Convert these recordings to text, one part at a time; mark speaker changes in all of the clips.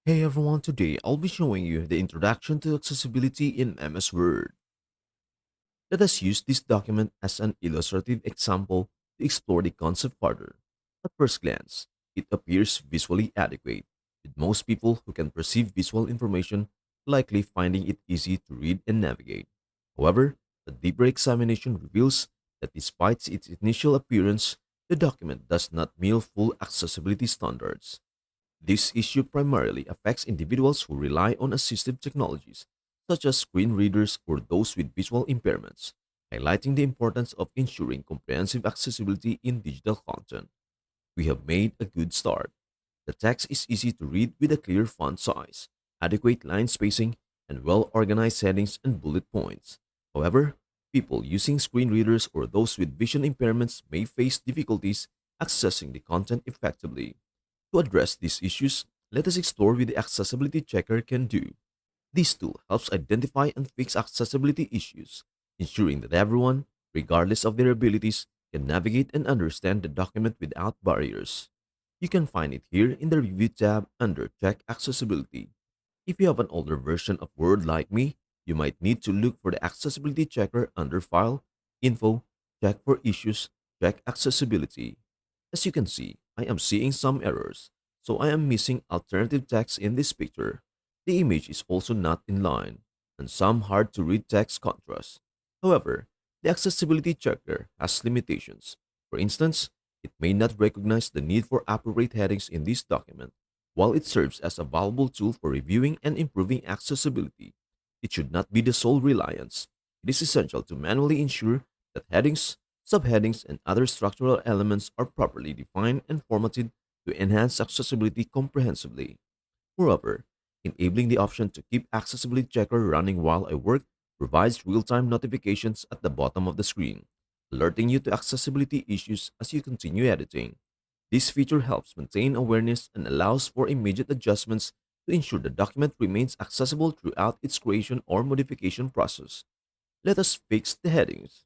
Speaker 1: Hey everyone, today I'll be showing you the introduction to accessibility in MS Word. Let us use this document as an illustrative example to explore the concept further. At first glance, it appears visually adequate, with most people who can perceive visual information likely finding it easy to read and navigate. However, a deeper examination reveals that despite its initial appearance, the document does not meet full accessibility standards. This issue primarily affects individuals who rely on assistive technologies, such as screen readers or those with visual impairments, highlighting the importance of ensuring comprehensive accessibility in digital content. We have made a good start. The text is easy to read with a clear font size, adequate line spacing, and well organized headings and bullet points. However, people using screen readers or those with vision impairments may face difficulties accessing the content effectively. To address these issues, let us explore what the Accessibility Checker can do. This tool helps identify and fix accessibility issues, ensuring that everyone, regardless of their abilities, can navigate and understand the document without barriers. You can find it here in the Review tab under Check Accessibility. If you have an older version of Word like me, you might need to look for the Accessibility Checker under File, Info, Check for Issues, Check Accessibility. As you can see, I am seeing some errors, so I am missing alternative text in this picture. The image is also not in line, and some hard to read text contrast. However, the accessibility checker has limitations. For instance, it may not recognize the need for appropriate headings in this document. While it serves as a valuable tool for reviewing and improving accessibility, it should not be the sole reliance. It is essential to manually ensure that headings, subheadings, and other structural elements are properly defined and formatted to enhance accessibility comprehensively. Moreover, enabling the option to keep Accessibility Checker running while I work provides real-time notifications at the bottom of the screen, alerting you to accessibility issues as you continue editing. This feature helps maintain awareness and allows for immediate adjustments to ensure the document remains accessible throughout its creation or modification process. Let us fix the headings.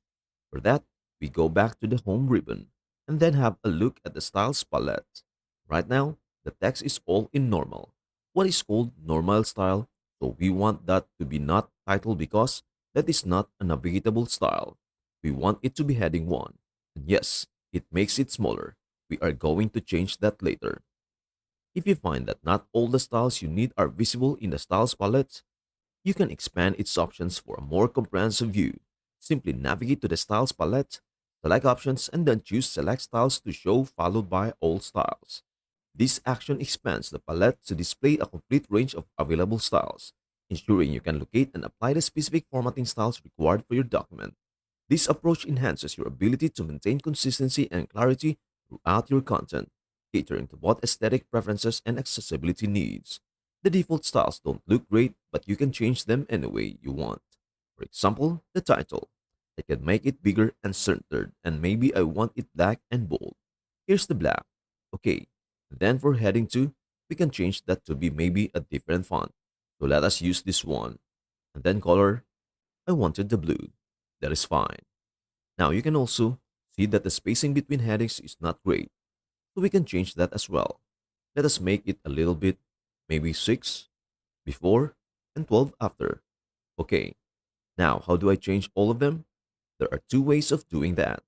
Speaker 1: For that, we go back to the Home ribbon and then have a look at the Styles palette. Right now, the text is all in normal. What is called normal style, so we want that to be not title because that is not a navigatable style. We want it to be heading 1. And yes, it makes it smaller. We are going to change that later. If you find that not all the styles you need are visible in the styles palette, you can expand its options for a more comprehensive view. Simply navigate to the Styles palette, select Options, and then choose Select Styles to show followed by All Styles. This action expands the palette to display a complete range of available styles, ensuring you can locate and apply the specific formatting styles required for your document. This approach enhances your ability to maintain consistency and clarity throughout your content, catering to both aesthetic preferences and accessibility needs. The default styles don't look great, but you can change them any way you want. For example, the title. I can make it bigger and centered, and maybe I want it black and bold. Here's the black. Okay. Then for heading 2, we can change that to be maybe a different font. So let us use this one. And then color. I wanted the blue. That is fine. Now you can also see that the spacing between headings is not great. So we can change that as well. Let us make it a little bit, maybe 6 before and 12 after. Okay, now how do I change all of them? There are two ways of doing that.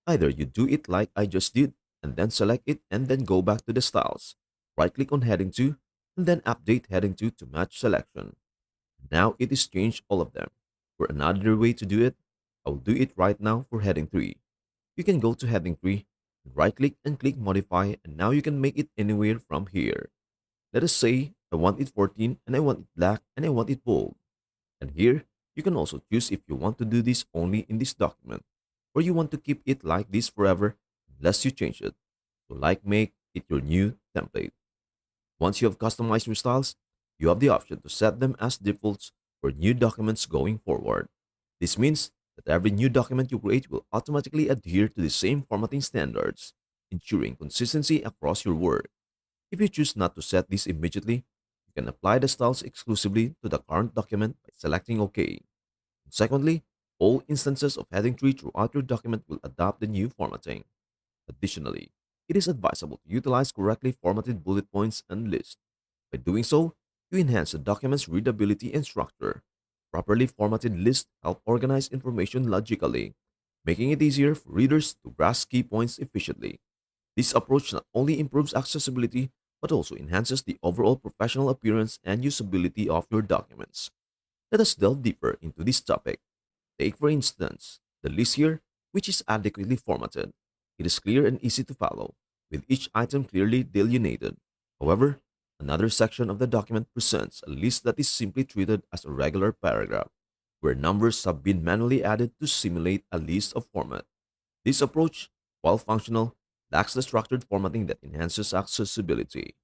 Speaker 1: Either you do it like I just did and then select it and then go back to the styles. Right click on heading 2 and then update heading 2 to match selection. Now it is changed all of them. For another way to do it, I will do it right now for heading 3. You can go to heading 3, right click and click modify, and now you can make it anywhere from here. Let us say I want it 14 and I want it black and I want it bold. And here, you can also choose if you want to do this only in this document or you want to keep it like this forever unless you change it. So like make it your new template. Once you have customized your styles, you have the option to set them as defaults for new documents going forward. This means that every new document you create will automatically adhere to the same formatting standards, ensuring consistency across your work. If you choose not to set this immediately, you can apply the styles exclusively to the current document by selecting OK. And secondly, all instances of heading tree throughout your document will adopt the new formatting. Additionally, it is advisable to utilize correctly formatted bullet points and lists. By doing so, you enhance the document's readability and structure. Properly formatted lists help organize information logically, making it easier for readers to grasp key points efficiently. This approach not only improves accessibility but also enhances the overall professional appearance and usability of your documents. Let us delve deeper into this topic. Take, for instance, the list here, which is adequately formatted. It is clear and easy to follow, with each item clearly delineated. However, another section of the document presents a list that is simply treated as a regular paragraph, where numbers have been manually added to simulate a list of format. This approach, while functional, lacks the structured formatting that enhances accessibility.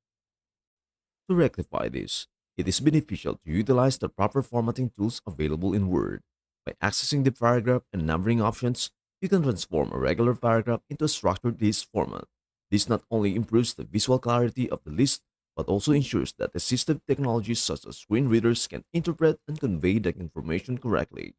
Speaker 1: To rectify this, it is beneficial to utilize the proper formatting tools available in Word. By accessing the paragraph and numbering options, you can transform a regular paragraph into a structured list format. This not only improves the visual clarity of the list, but also ensures that assistive technologies such as screen readers can interpret and convey the information correctly.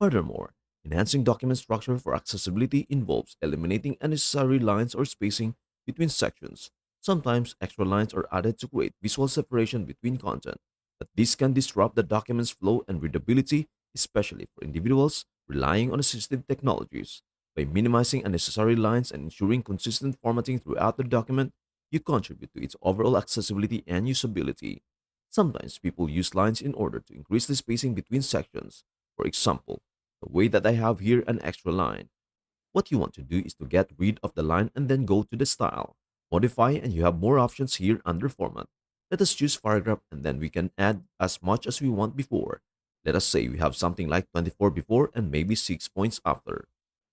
Speaker 1: Furthermore, enhancing document structure for accessibility involves eliminating unnecessary lines or spacing between sections. Sometimes extra lines are added to create visual separation between content, but this can disrupt the document's flow and readability, especially for individuals relying on assistive technologies. By minimizing unnecessary lines and ensuring consistent formatting throughout the document, you contribute to its overall accessibility and usability. Sometimes people use lines in order to increase the spacing between sections. For example, the way that I have here an extra line. What you want to do is to get rid of the line and then go to the style. Modify and you have more options here under format. Let us choose paragraph and then we can add as much as we want before. Let us say we have something like 24 before and maybe 6 points after.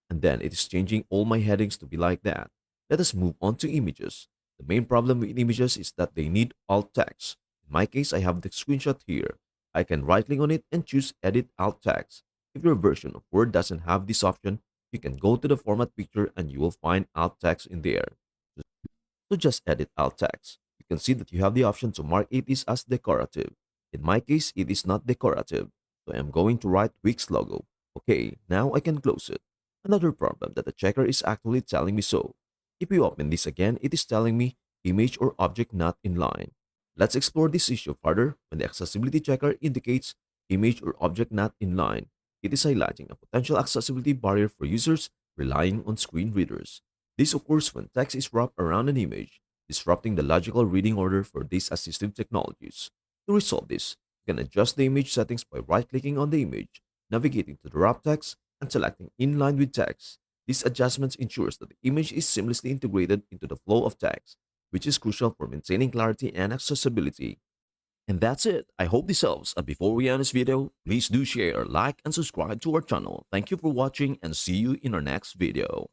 Speaker 1: And then it is changing all my headings to be like that. Let us move on to images. The main problem with images is that they need alt text. In my case, I have the screenshot here. I can right click on it and choose edit alt text. If your version of Word doesn't have this option, you can go to the format picture and you will find alt text in there. So just edit alt text. You can see that you have the option to mark it is as decorative. In my case, it is not decorative. So I am going to write Wix logo. Okay, now I can close it. Another problem that the checker is actually telling me so. If we open this again, it is telling me image or object not in line. Let's explore this issue further when the accessibility checker indicates image or object not in line. It is highlighting a potential accessibility barrier for users relying on screen readers. This occurs when text is wrapped around an image, disrupting the logical reading order for these assistive technologies. To resolve this, you can adjust the image settings by right-clicking on the image, navigating to the wrap text, and selecting Inline with Text. These adjustments ensures that the image is seamlessly integrated into the flow of text, which is crucial for maintaining clarity and accessibility. And that's it. I hope this helps. And before we end this video, please do share, like, and subscribe to our channel. Thank you for watching and see you in our next video.